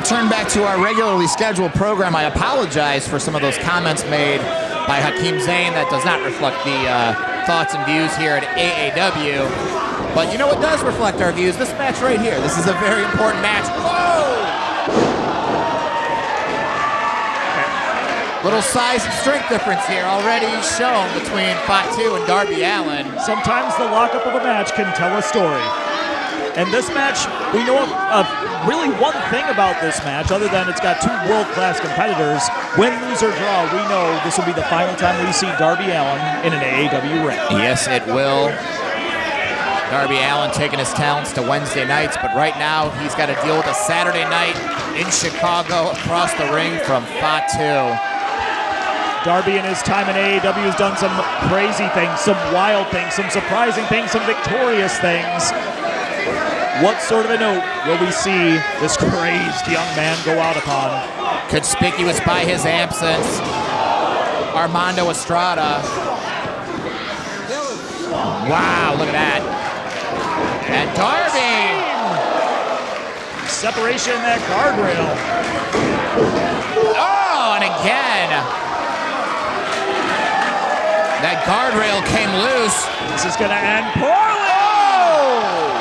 return back to our regularly scheduled program. I apologize for some of those comments made by Hakeem Zayn. That does not reflect the thoughts and views here at AAW. But you know what does reflect our views? This match right here. This is a very important match. Whoa! Little size and strength difference here already shown between Fatu and Darby Allin. Sometimes the lockup of a match can tell a story. And this match, we know really one thing about this match, other than it's got two world-class competitors. Win, lose, or draw, we know this will be the final time we see Darby Allin in an AAW ring. Yes, it will. Darby Allin taking his talents to Wednesday nights, but right now he's got to deal with a Saturday night in Chicago across the ring from Fatu. Darby in his time in AAW has done some crazy things, some wild things, some surprising things, some victorious things. What sort of a note will we see this crazed young man go out upon? Conspicuous by his absence, Armando Estrada. Wow, look at that. And Darby! Separation in that guardrail. Oh, and again. That guardrail came loose. This is gonna end poorly. Oh!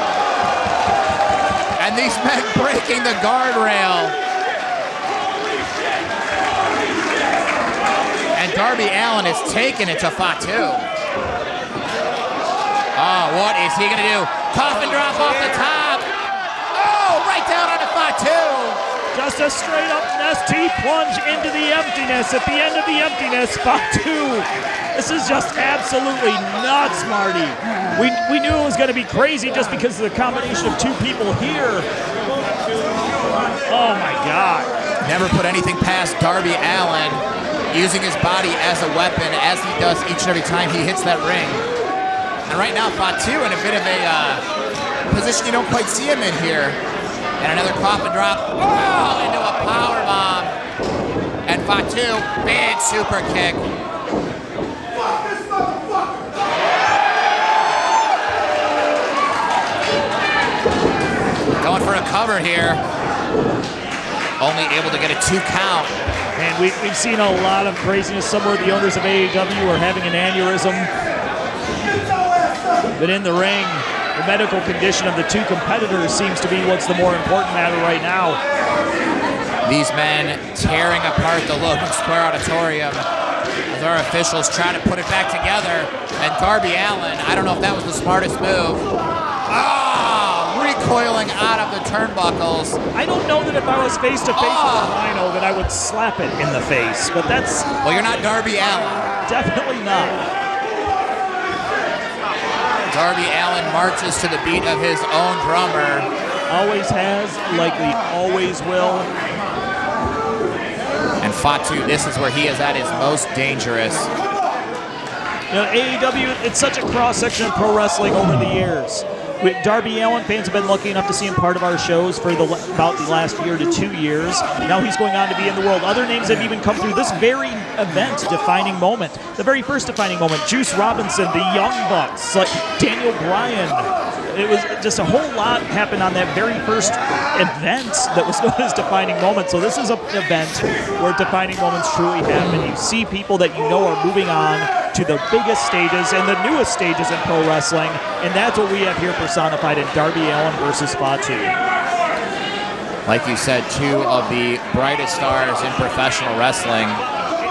And these men breaking the guardrail. And Darby Allin is taking it to Fatu. Oh, what is he gonna do? Coffin drop off the top. Oh, right down onto Fatu. Just a straight up nasty plunge into the emptiness. At the end of the emptiness, Fatu. This is just absolutely nuts, Marty. We knew it was going to be crazy just because of the combination of two people here. Oh my God. Never put anything past Darby Allin using his body as a weapon, as he does each and every time he hits that ring. And right now, Fatu in a bit of a position you don't quite see him in here. And another coffin drop. Oh, into a power bomb. And Fatu, big super kick. Going for a cover here. Only able to get a 2 count. And we've seen a lot of craziness. Somewhere the owners of AEW are having an aneurysm. But in the ring, the medical condition of the two competitors seems to be what's the more important matter right now. These men tearing apart the Logan Square Auditorium as our officials try to put it back together. And Darby Allin, I don't know if that was the smartest move. Recoiling out of the turnbuckles. I don't know that if I was face to face with a Rhino that I would slap it in the face, but that's... Well, you're not Darby Allin. Definitely not. Darby Allin marches to the beat of his own drummer. Always has, likely always will. And Fatu, this is where he is at his most dangerous. You know, AEW, it's such a cross-section of pro wrestling over the years. Darby Allin, fans have been lucky enough to see him part of our shows for about the last year to 2 years. Now he's going on to be in the world. Other names have even come through this very event, defining moment. The very first defining moment. Juice Robinson, the Young Bucks, like Daniel Bryan. It was just a whole lot happened on that very first event that was known as defining moment. So this is an event where defining moments truly happen. You see people that you know are moving on to the biggest stages and the newest stages in pro wrestling, and that's what we have here personified in Darby Allin versus Fatu. Like you said, two of the brightest stars in professional wrestling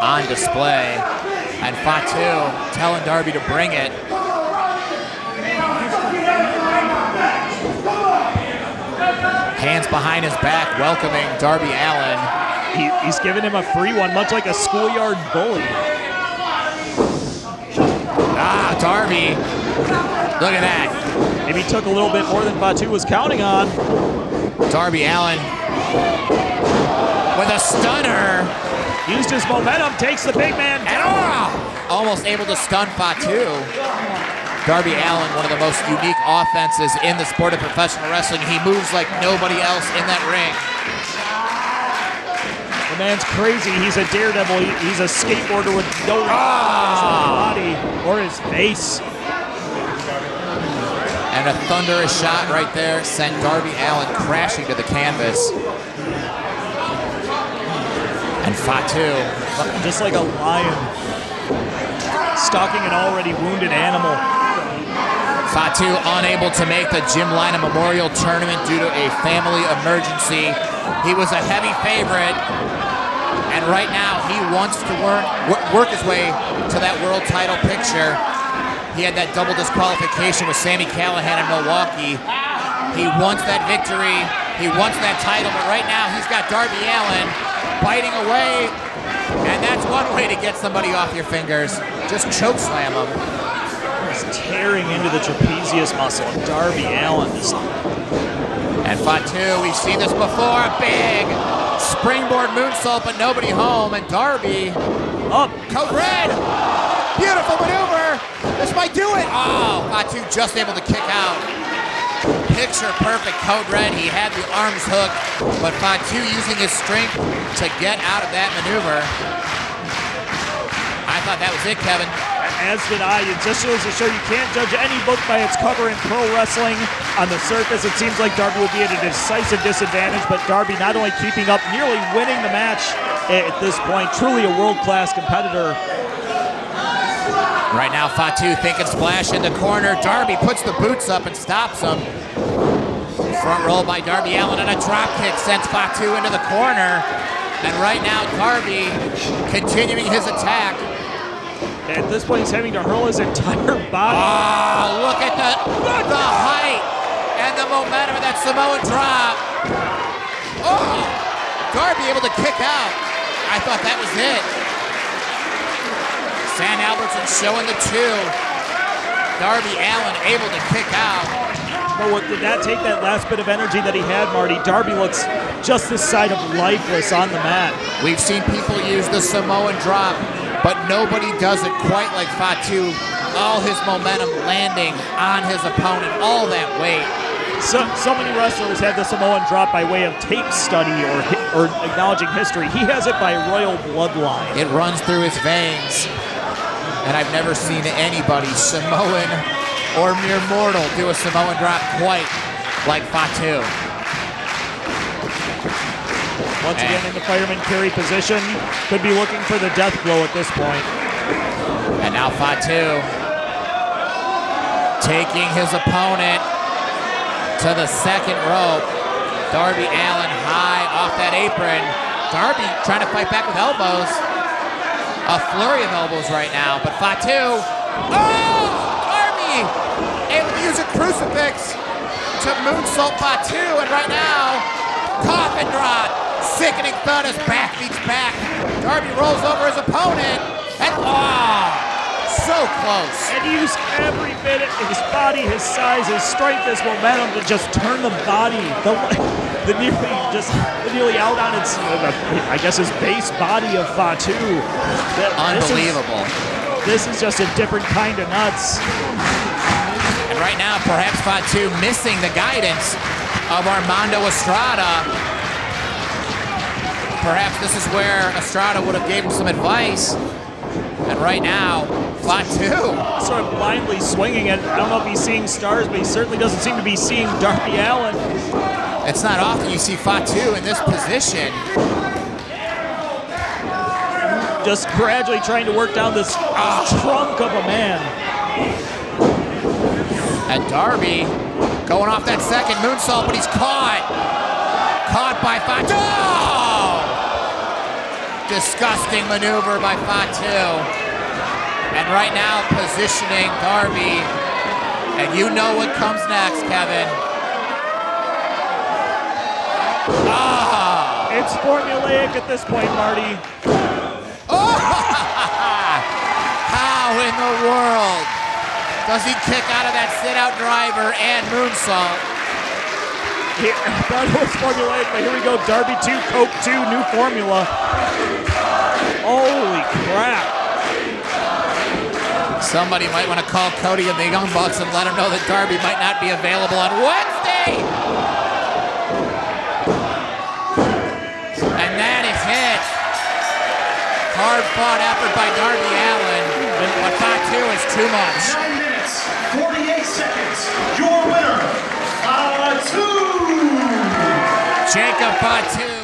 on display, and Fatu telling Darby to bring it. Hands behind his back, welcoming Darby Allin. He's giving him a free one, much like a schoolyard bully. Darby, look at that. Maybe took a little bit more than Fatu was counting on. Darby Allin with a stunner. Used his momentum, takes the big man down. Almost able to stun Fatu. Darby Allin, one of the most unique offenses in the sport of professional wrestling. He moves like nobody else in that ring. The man's crazy. He's a daredevil. He's a skateboarder with no body or his face. And a thunderous shot right there sent Darby Allin crashing to the canvas. And Fatu, just like a lion stalking an already wounded animal. Fatu unable to make the Jim Lina Memorial Tournament due to a family emergency. He was a heavy favorite, and right now he wants to work his way to that world title picture. He had that double disqualification with Sami Callihan in Milwaukee. He wants that victory. He wants that title, but right now he's got Darby Allin biting away, and that's one way to get somebody off your fingers. Just choke slam him. He's tearing into the trapezius muscle of Darby Allin. And Fatu, we've seen this before, a big springboard moonsault, but nobody home, and Darby up. Code Red, beautiful maneuver. This might do it. Oh, Fatu just able to kick out. Picture perfect Code Red. He had the arms hooked, but Fatu using his strength to get out of that maneuver. I thought that was it, Kevin. As did I. It just shows to show you can't judge any book by its cover in pro wrestling. On the surface, it seems like Darby would be at a decisive disadvantage, but Darby not only keeping up, nearly winning the match at this point. Truly a world-class competitor. Right now, Fatu thinking splash in the corner. Darby puts the boots up and stops him. Front roll by Darby Allin, and a drop kick sends Fatu into the corner. And right now, Darby continuing his attack. At this point, he's having to hurl his entire body. Oh, look at the height and the momentum of that Samoan drop. Oh, Darby able to kick out. I thought that was it. Sam Albertson showing the two. Darby Allin able to kick out. But did that take that last bit of energy that he had, Marty? Darby looks just this side of lifeless on the mat. We've seen people use the Samoan drop, but nobody does it quite like Fatu. All his momentum landing on his opponent, all that weight. So many wrestlers have the Samoan drop by way of tape study or acknowledging history. He has it by royal bloodline. It runs through his veins. And I've never seen anybody, Samoan or mere mortal, do a Samoan drop quite like Fatu. Once again in the fireman carry position. Could be looking for the death blow at this point. And now Fatu taking his opponent to the second rope. Darby Allin high off that apron. Darby trying to fight back with elbows. A flurry of elbows right now, but Fatu, oh, Darby able to use a crucifix to moonsault Fatu, and right now, coffin drop, sickening thud as back meets back. Darby rolls over his opponent, and so close. And he used every bit of his body, his size, his strength, his momentum to just turn the body, the nearly out on its, I guess, his base body of Fatu. Unbelievable. This is just a different kind of nuts. And right now, perhaps Fatu missing the guidance of Armando Estrada. Perhaps this is where Estrada would have gave him some advice. And right now, Fatu sort of blindly swinging it. I don't know if he's seeing stars, but he certainly doesn't seem to be seeing Darby Allin. It's not often you see Fatu in this position. Just gradually trying to work down this trunk of a man. And Darby going off that second moonsault, but he's caught. Caught by Fatu. Oh! Disgusting maneuver by Fatu. And right now positioning Darby. And you know what comes next, Kevin. It's formulaic at this point, Marty. Oh! How in the world does he kick out of that sit-out driver and moonsault? I thought it was formulaic, but here we go. Darby 2, Coke 2, new formula. Holy crap. Somebody might want to call Cody and the Young Bucks and let him know that Darby might not be available on Wednesday. And that is it. Hard-fought effort by Darby Allin, but Fatu is too much. 9 minutes, 48 seconds. Your winner, Fatu. Jacob Fatu.